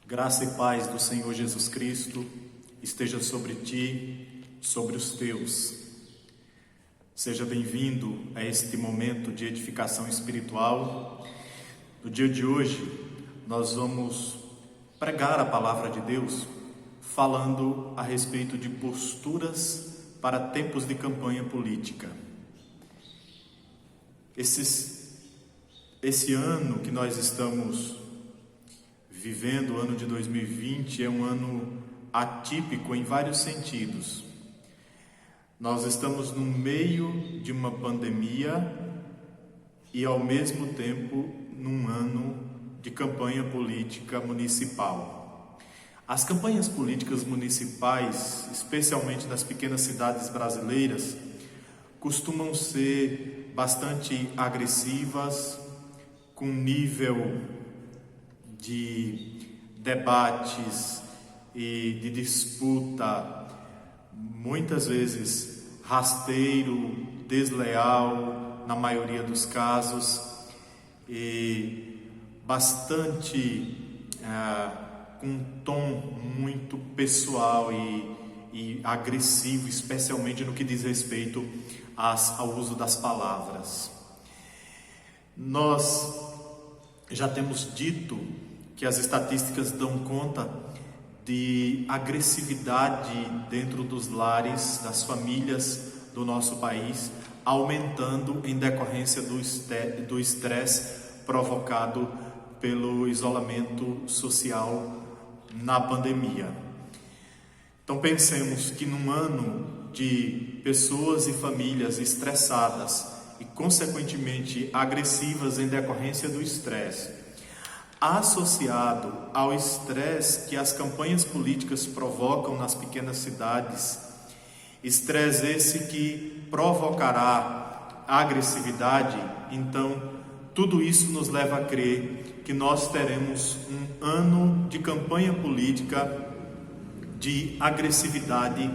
Graça e paz do Senhor Jesus Cristo esteja sobre ti, sobre os teus. Seja bem-vindo a este momento de edificação espiritual. No dia de hoje, nós vamos pregar a palavra de Deus, falando a respeito de posturas para tempos de campanha política. Esse ano que nós estamos vivendo, o ano de 2020, é um ano atípico em vários sentidos. Nós estamos no meio de uma pandemia e, ao mesmo tempo, num ano de campanha política municipal. As campanhas políticas municipais, especialmente nas pequenas cidades brasileiras, costumam ser bastante agressivas, com nível de debates e de disputa, muitas vezes rasteiro, desleal, na maioria dos casos, e bastante com um tom muito pessoal e agressivo, especialmente no que diz respeito ao uso das palavras. Nós já temos dito que as estatísticas dão conta de agressividade dentro dos lares, das famílias do nosso país, aumentando em decorrência do estresse provocado pelo isolamento social na pandemia. Então pensemos que num ano de pessoas e famílias estressadas e consequentemente agressivas em decorrência do estresse, associado ao estresse que as campanhas políticas provocam nas pequenas cidades, estresse esse que provocará agressividade, então tudo isso nos leva a crer que nós teremos um ano de campanha política de agressividade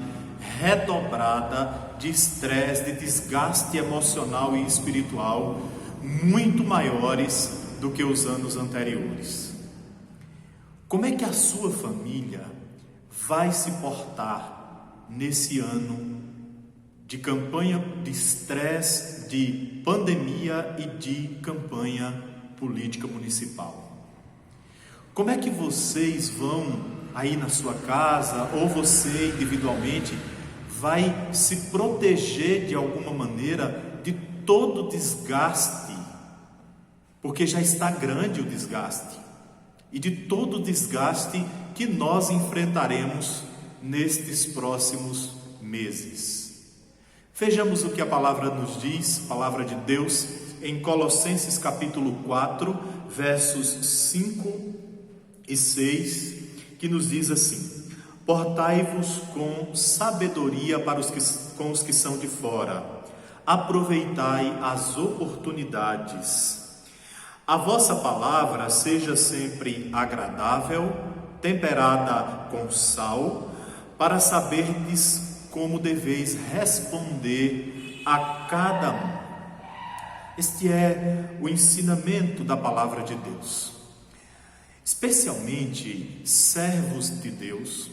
redobrada, de estresse, de desgaste emocional e espiritual muito maiores do que os anos anteriores. Como é que a sua família vai se portar nesse ano de campanha de estresse, de pandemia e de campanha política municipal? Como é que vocês vão aí na sua casa, ou você individualmente, vai se proteger de alguma maneira de todo o desgaste, porque já está grande o desgaste, e de todo o desgaste que nós enfrentaremos nestes próximos meses? Vejamos o que a palavra nos diz, a palavra de Deus, em Colossenses capítulo 4, versos 5 e 6, que nos diz assim: portai-vos com sabedoria com os que são de fora, aproveitai as oportunidades. A vossa palavra seja sempre agradável, temperada com sal, para saberdes como deveis responder a cada um. Este é o ensinamento da palavra de Deus. Especialmente servos de Deus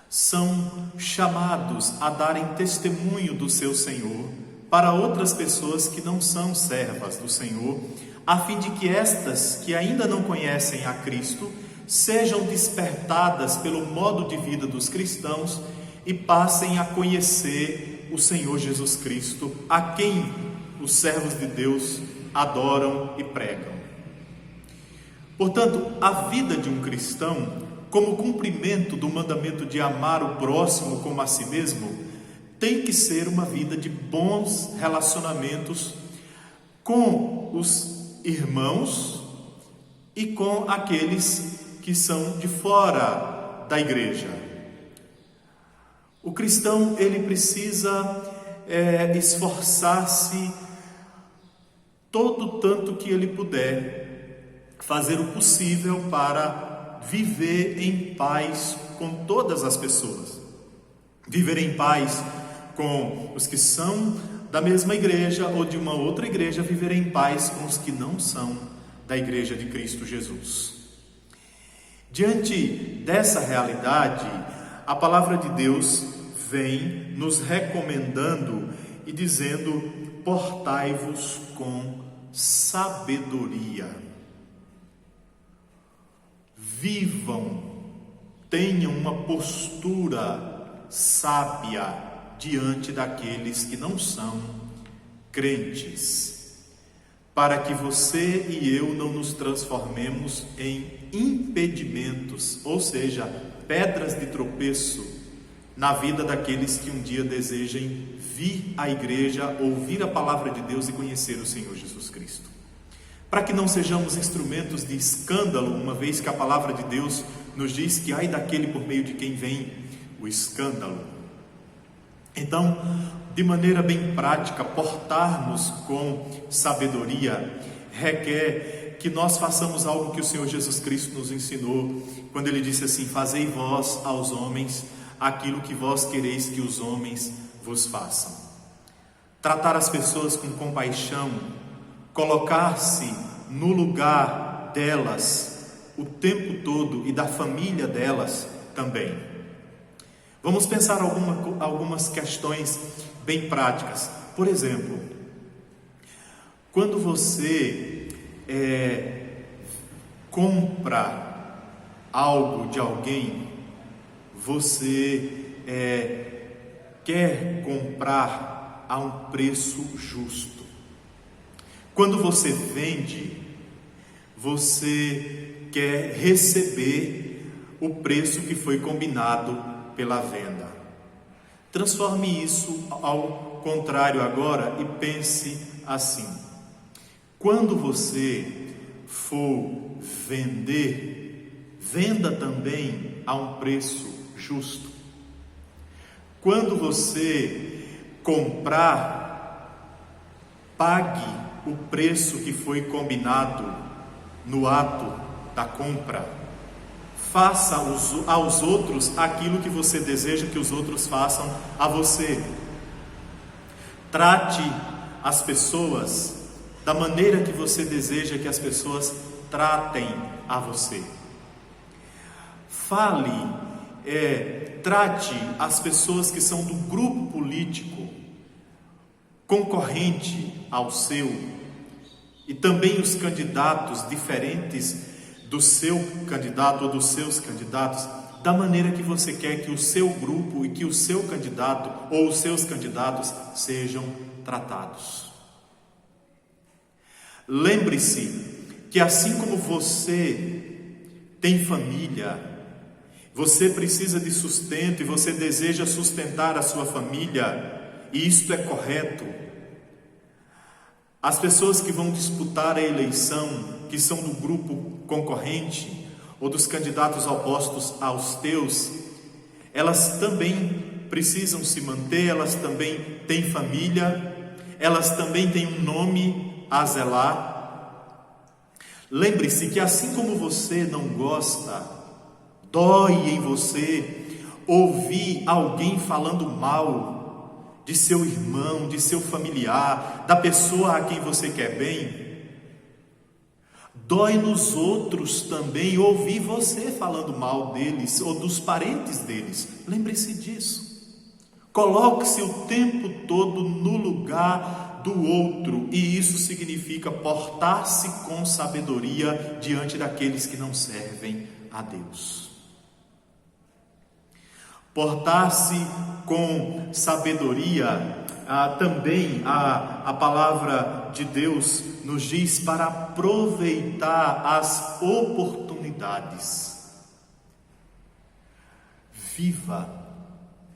são chamados a darem testemunho do seu Senhor para outras pessoas que não são servas do Senhor, a fim de que estas que ainda não conhecem a Cristo sejam despertadas pelo modo de vida dos cristãos e passem a conhecer o Senhor Jesus Cristo, a quem os servos de Deus adoram e pregam. Portanto, a vida de um cristão, como cumprimento do mandamento de amar o próximo como a si mesmo, tem que ser uma vida de bons relacionamentos com os irmãos e com aqueles que são de fora da igreja. O cristão, ele precisa esforçar-se todo o tanto que ele puder, fazer o possível para viver em paz com todas as pessoas, viver em paz com os que são da mesma igreja ou de uma outra igreja, viver em paz com os que não são da igreja de Cristo Jesus. Diante dessa realidade, a palavra de Deus vem nos recomendando e dizendo: portai-vos com sabedoria. Vivam, tenham uma postura sábia diante daqueles que não são crentes, para que você e eu não nos transformemos em impedimentos, ou seja, pedras de tropeço na vida daqueles que um dia desejem vir à igreja, ouvir a palavra de Deus e conhecer o Senhor Jesus Cristo. Para que não sejamos instrumentos de escândalo, uma vez que a palavra de Deus nos diz que ai daquele por meio de quem vem o escândalo. Então, de maneira bem prática, portar-nos com sabedoria requer que nós façamos algo que o Senhor Jesus Cristo nos ensinou, quando Ele disse assim: fazei vós aos homens aquilo que vós quereis que os homens vos façam. Tratar as pessoas com compaixão, colocar-se no lugar delas o tempo todo e da família delas também. Vamos pensar algumas questões bem práticas. Por exemplo, quando você compra algo de alguém, você quer comprar a um preço justo. Quando você vende, você quer receber o preço que foi combinado pela venda. Transforme isso ao contrário agora e pense assim: quando você for vender, venda também a um preço justo. Quando você comprar, pague o preço que foi combinado no ato da compra. Faça aos outros aquilo que você deseja que os outros façam a você. Trate as pessoas da maneira que você deseja que as pessoas tratem a você. Trate as pessoas que são do grupo político concorrente ao seu, e também os candidatos diferentes do seu candidato ou dos seus candidatos, da maneira que você quer que o seu grupo e que o seu candidato ou os seus candidatos sejam tratados. Lembre-se que assim como você tem família, você precisa de sustento e você deseja sustentar a sua família, e isto é correto. As pessoas que vão disputar a eleição, que são do grupo concorrente ou dos candidatos opostos aos teus, elas também precisam se manter, elas também têm família, elas também têm um nome a zelar. Lembre-se que assim como você não gosta, dói em você ouvir alguém falando mal de seu irmão, de seu familiar, da pessoa a quem você quer bem, dói nos outros também ouvir você falando mal deles ou dos parentes deles. Lembre-se disso. Coloque-se o tempo todo no lugar do outro, e isso significa portar-se com sabedoria diante daqueles que não servem a Deus. Portar-se com sabedoria, também a palavra de Deus nos diz para aproveitar as oportunidades. Viva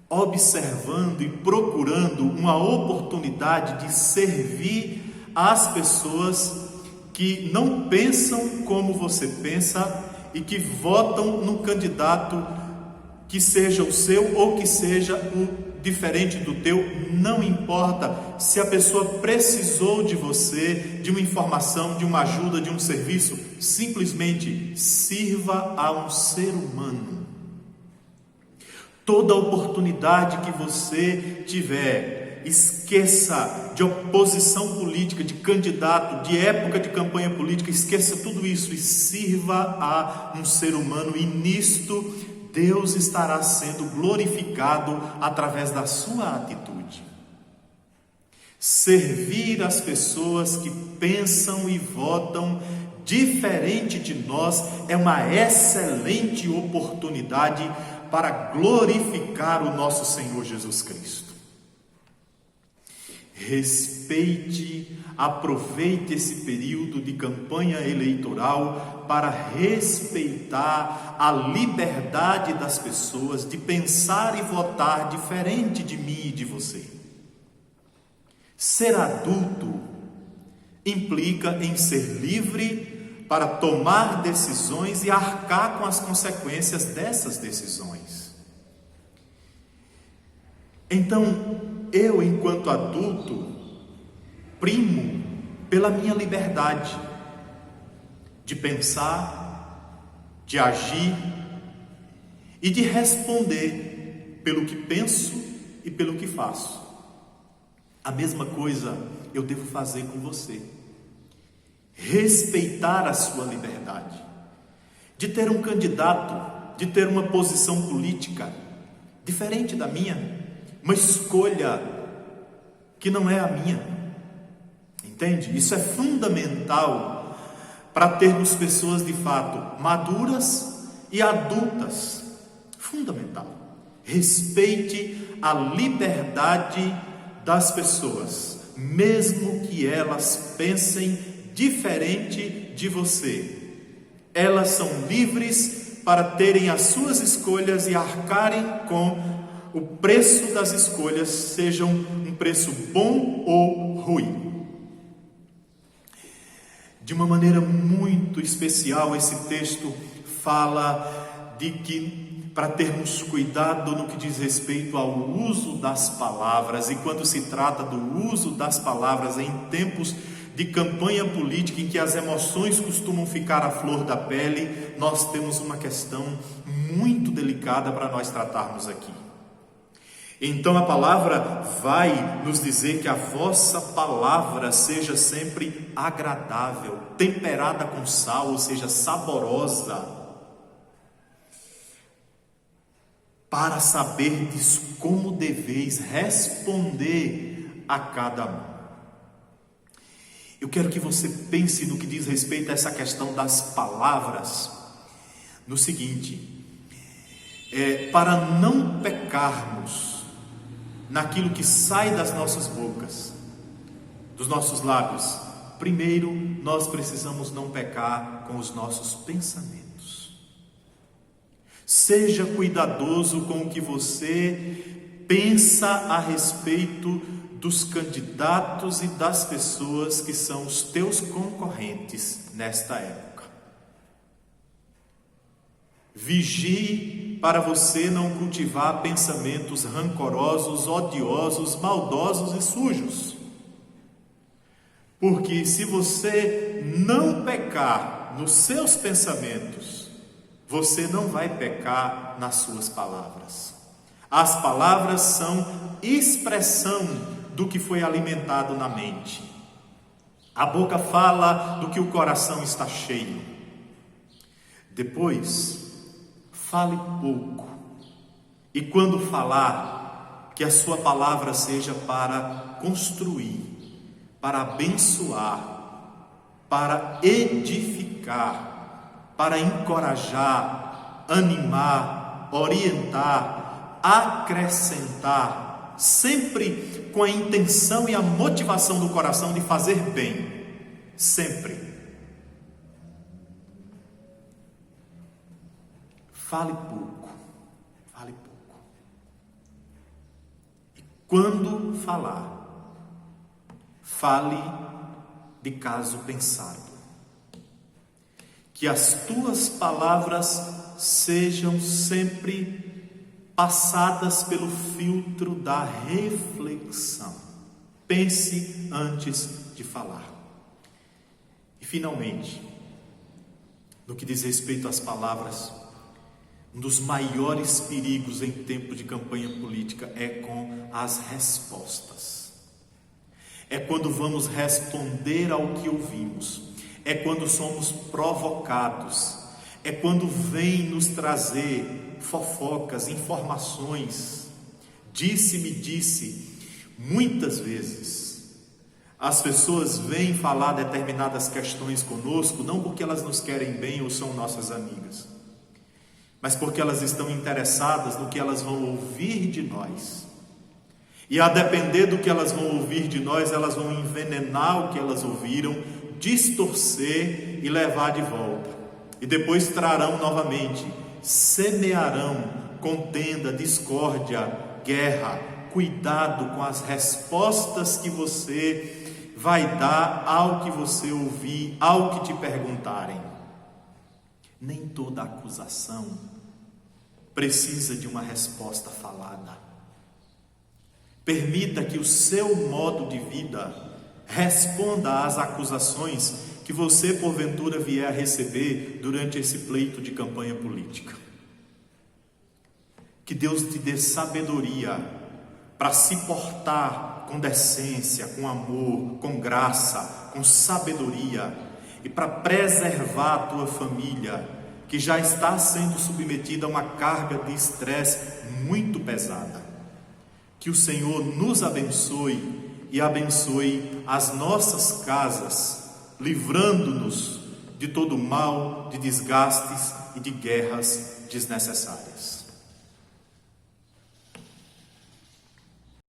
observando e procurando uma oportunidade de servir às pessoas que não pensam como você pensa e que votam no candidato que seja o seu ou que seja o diferente do teu. Não importa se a pessoa precisou de você, de uma informação, de uma ajuda, de um serviço. Simplesmente sirva a um ser humano. Toda oportunidade que você tiver, esqueça de oposição política, de candidato, de época de campanha política, esqueça tudo isso e sirva a um ser humano, e nisto Deus estará sendo glorificado através da sua atitude. Servir as pessoas que pensam e votam diferente de nós é uma excelente oportunidade para glorificar o nosso Senhor Jesus Cristo. Respeite, aproveite esse período de campanha eleitoral para respeitar a liberdade das pessoas de pensar e votar diferente de mim e de você. Ser adulto implica em ser livre para tomar decisões e arcar com as consequências dessas decisões. Então, eu, enquanto adulto, primo pela minha liberdade de pensar, de agir e de responder pelo que penso e pelo que faço. A mesma coisa eu devo fazer com você. Respeitar a sua liberdade de ter um candidato, de ter uma posição política diferente da minha, uma escolha que não é a minha. Entende? Isso é fundamental para termos pessoas de fato maduras e adultas. Fundamental. Respeite a liberdade das pessoas, mesmo que elas pensem diferente de você. Elas são livres para terem as suas escolhas e arcarem com o preço das escolhas, sejam um preço bom ou ruim. De uma maneira muito especial, esse texto fala de que para termos cuidado no que diz respeito ao uso das palavras, e quando se trata do uso das palavras em tempos de campanha política, em que as emoções costumam ficar à flor da pele, nós temos uma questão muito delicada para nós tratarmos aqui. Então a palavra vai nos dizer que a vossa palavra seja sempre agradável, temperada com sal, ou seja, saborosa, para saberdes como deveis responder a cada um. Eu quero que você pense no que diz respeito a essa questão das palavras, no seguinte: para não pecarmos naquilo que sai das nossas bocas, dos nossos lábios, primeiro nós precisamos não pecar com os nossos pensamentos. Seja cuidadoso com o que você pensa a respeito dos candidatos e das pessoas que são os teus concorrentes nesta época. Vigie para você não cultivar pensamentos rancorosos, odiosos, maldosos e sujos. Porque se você não pecar nos seus pensamentos, você não vai pecar nas suas palavras. As palavras são expressão do que foi alimentado na mente. A boca fala do que o coração está cheio. Depois, fale pouco, e quando falar, que a sua palavra seja para construir, para abençoar, para edificar, para encorajar, animar, orientar, acrescentar, sempre com a intenção e a motivação do coração de fazer bem, sempre. Fale pouco, fale pouco. E quando falar, fale de caso pensado. Que as tuas palavras sejam sempre passadas pelo filtro da reflexão. Pense antes de falar. E finalmente, no que diz respeito às palavras, Um dos maiores perigos em tempo de campanha política é com as respostas. É quando vamos responder ao que ouvimos. É quando somos provocados. É quando vem nos trazer fofocas, informações. Disse-me disse. Muitas vezes as pessoas vêm falar determinadas questões conosco, não porque elas nos querem bem ou são nossas amigas, mas porque elas estão interessadas no que elas vão ouvir de nós. E a depender do que elas vão ouvir de nós, elas vão envenenar o que elas ouviram, distorcer e levar de volta. E depois trarão novamente, semearão contenda, discórdia, guerra. Cuidado com as respostas que você vai dar ao que você ouvir, ao que te perguntarem. Nem toda acusação precisa de uma resposta falada. Permita que o seu modo de vida responda às acusações que você porventura vier a receber durante esse pleito de campanha política. Que Deus te dê sabedoria para se portar com decência, com amor, com graça, com sabedoria, e para preservar a tua família, que já está sendo submetida a uma carga de estresse muito pesada. Que o Senhor nos abençoe e abençoe as nossas casas, livrando-nos de todo mal, de desgastes e de guerras desnecessárias.